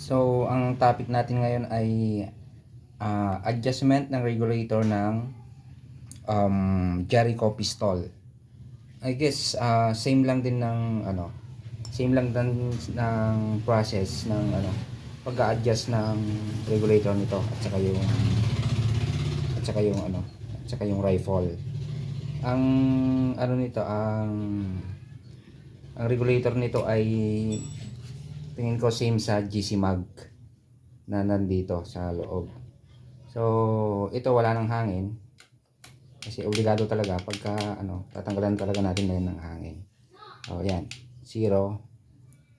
So, ang topic natin ngayon ay adjustment ng regulator ng Jericho pistol. I guess same lang din ng same lang din ng process ng pag-a-adjust ng regulator nito at saka yung rifle. Ang nito ang regulator nito ay tingin ko same sa GC Mag na nandito sa loob. So, ito wala nang hangin. Kasi obligado talaga pagka tatanggalan talaga natin na ng hangin. So, yan. 0,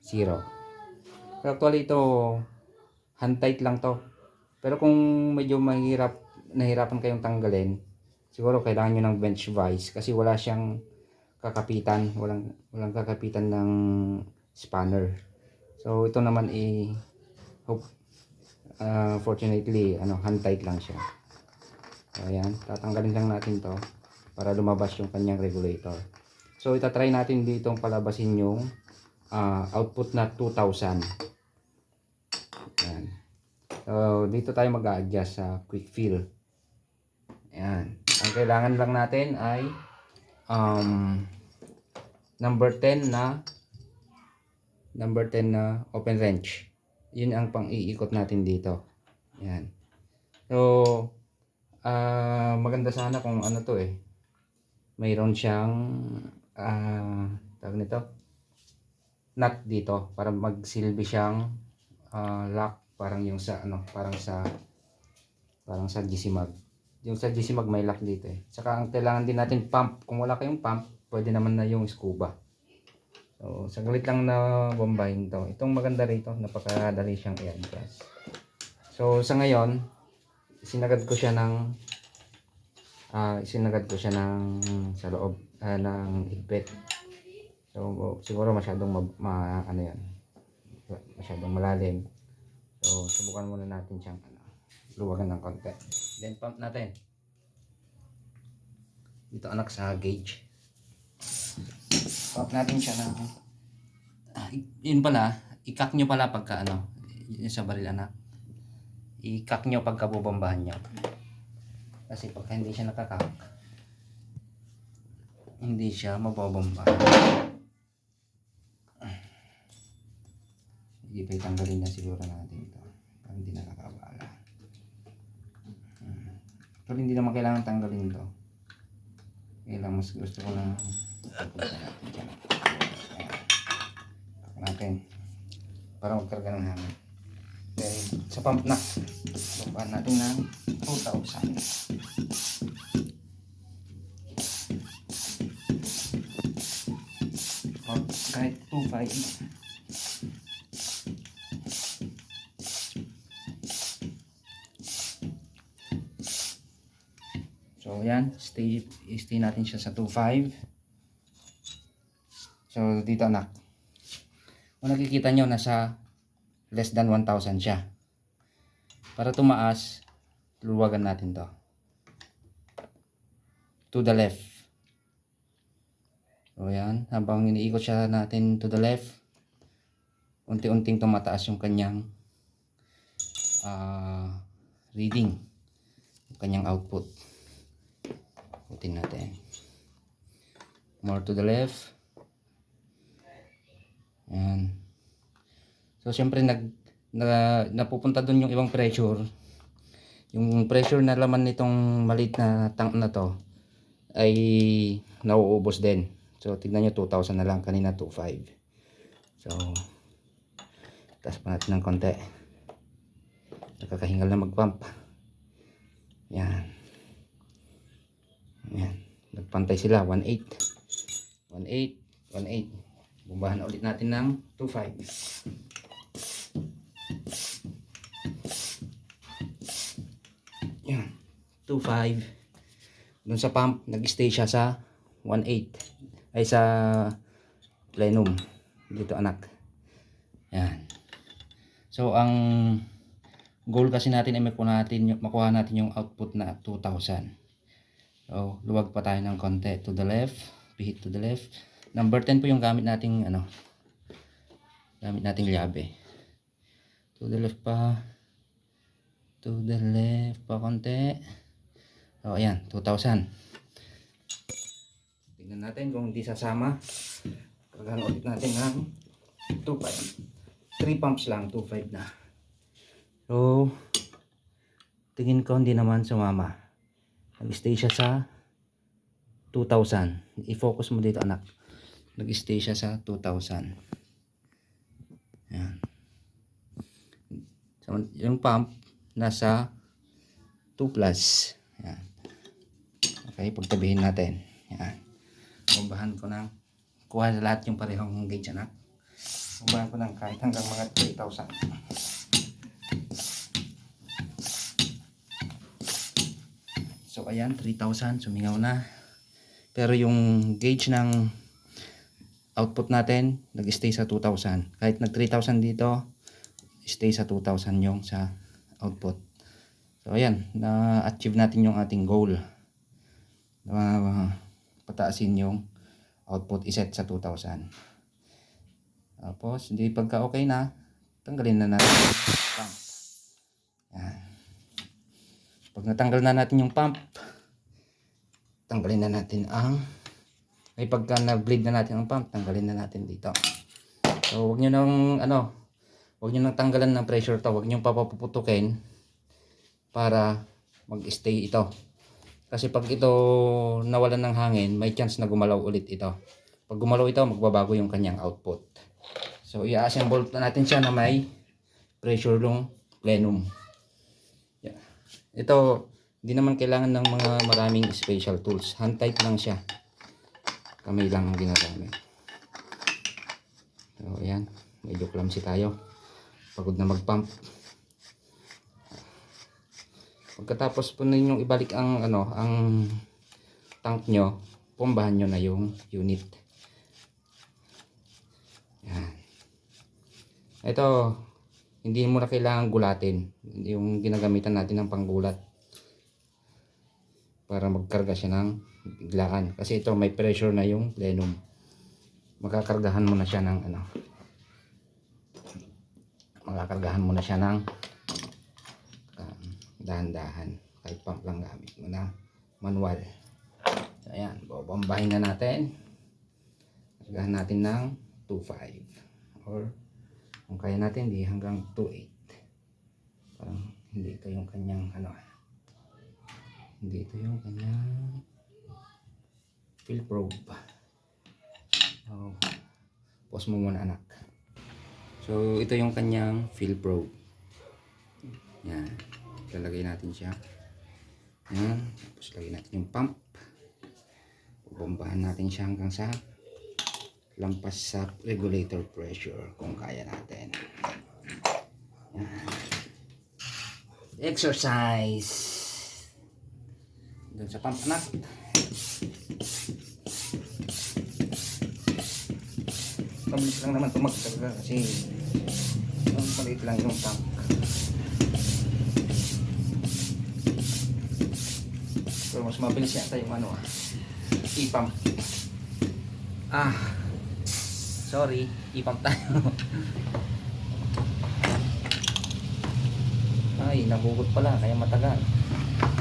0. Pero actually ito, hand tight lang to. Pero kung medyo nahirapan kayong tanggalin, siguro kailangan nyo ng bench vise kasi wala siyang kakapitan. Walang kakapitan ng spanner. So, ito naman fortunately hand tight lang siya. So ayan, tatanggalin lang natin to para lumabas yung kanyang regulator. So itatry natin dito palabasin yung output na 2000. Ayan. So dito tayo mag-a-adjust sa quick fill. Ayan. Ang kailangan lang natin ay number 10 na open wrench. Yun ang pang-iikot natin dito. Ayan. So maganda sana kung mayroon siyang tawag nito nut dito para magsilbi siyang lock parang yung sa parang sa GC Mag. Yung sa GC Mag may lock dito eh. Saka ang kailangan din natin pump. Kung wala kayong pump, pwede naman na yung scuba. So saglit lang na bombahin to. Itong maganda rito, napakadali siyang i-adjust. So sa ngayon, sinagad ko siya ng sa loob ng higpit. So siguro masyadong masyadong malalim. So subukan muna natin siyang luwagan ng konti. Then pump natin. Dito anak sa gauge. Pump natin siya ng yun pala, i-cock nyo pala pagka yun sa baril anak. I-cock nyo pagka bubombahan nyo. Kasi pagka hindi siya nakakak, hindi siya mabobomba. Hindi pa itanggalin na siguro natin ito. Para hindi nakakabala. Pero hindi naman kailangan tanggalin ito. Kailangan mas gusto ko lang pagpunta natin dyan. Natin. Para magkarga ng hangin. Then, sa pump na. Bumbahan natin ng 2,000. Kahit 2,500. So, yan. Stay natin siya sa 2,500. So, dito anak. Kung nakikita nyo, nasa less than 1,000 siya. Para tumaas, luwagan natin to. To the left. So yan, habang iniikot siya natin to the left, unti-unting tumataas yung kanyang reading, yung kanyang output. Ikutin natin. More to the left. Yan. So syempre napupunta dun yung ibang pressure. Yung pressure na laman nitong maliit na tank na to ay nauubos din. So tignan nyo, 2,000 na lang, kanina 2,500. So taas pa natin ng konti. Nakakahingal na mag-pump. Yan. Yan. Nagpantay sila, 1,800. 1,800, 1,800. Bumbahan na ulit natin ng 2,500. Yan. 2,500. Doon sa pump, nag-stay siya sa 1,800. Ay sa plenum. Dito anak. Yan. So ang goal kasi natin ay makuha natin yung output na 2,000. So luwag pa tayo ng konti to the left. Pihit to the left. Number 10 po yung gamit nating llabe. To the left pa. To the left pa konti. So, ayan, 2,000. Tingnan natin kung hindi sasama. Kargahan ulit natin ng 2,500. 3 pumps lang, 2,500 na. So, tingin ko hindi naman sumama. Nag-stay siya sa 2,000. I-focus mo dito, anak. Nag-stay siya sa 2,000. Ayan. So, yung pump nasa 2 plus. Ayan. Okay, pagtabihin natin. Ayan. Bumbahan ko ng kuha lahat yung parehong gauge, anak. Bumbahan ko ng kahit hanggang mga 3,000. So ayan, 3,000 sumingaw na. Pero yung gauge ng output natin nag-stay sa 2,000. Kahit nag 3,000 dito, stay sa 2,000 yung sa output. So ayan, na-achieve natin yung ating goal. Pataasin yung output, iset sa 2,000. Tapos, hindi pagka okay na, tanggalin na natin yung pump. Ayan. Pag natanggal na natin yung pump, tanggalin na natin ang pagka na-bleed na natin ang pump, tanggalin na natin dito. So, wag nyo nang wag nyo nang tanggalan ng pressure to, wag nyo papaputukin para mag-stay ito. Kasi pag ito nawalan ng hangin, may chance na gumalaw ulit ito. Pag gumalaw ito, magbabago yung kanyang output. So, i-assemble na natin siya na may pressure long plenum. Yeah. Ito, hindi naman kailangan ng mga maraming special tools. Hand type lang siya. Kamay lang ang ginagamit. So, ayan. Medyo clumsy tayo. Pagod na mag-pump. Pagkatapos po ninyong ibalik ang ang tank nyo, pumbahan nyo na yung unit. Yan. Ito, hindi mo na kailangan gulatin. Yung ginagamitan natin ng panggulat. Para magkarga siya ng biglaan. Kasi ito may pressure na yung plenum. Makakargahan mo na siya ng makakargahan mo na siya ng dahan-dahan. Kahit pump lang gamit mo na manual. So ayan, bobombahin na natin. Kargahan natin ng 2.5 or kung kaya natin di hanggang 2.8. Parang hindi ito yung kanyang hindi ito yung kanyang fill probe. So, pause mo muna, anak. So ito yung kanyang fill probe. Yan, lalagay natin siya. Yan, tapos lagay natin yung pump. Bombahan natin siya hanggang sa lampas sa regulator pressure kung kaya natin. Yan. Exercise doon sa pump, anak. Mabilis lang naman tumagtaga kasi maliit lang yung tank. So mas mabilis yata yung i-pump. Sorry, i-pump tayo. Ay, nahugot pala kaya matagal.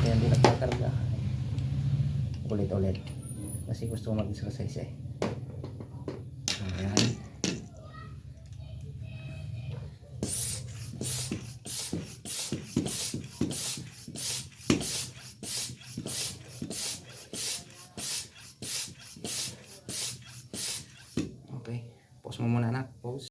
Kaya hindi nagkakarga. Ulit kasi gusto ko mag-exercise eh. Ayan. Okay, pause mo muna, anak. Pause.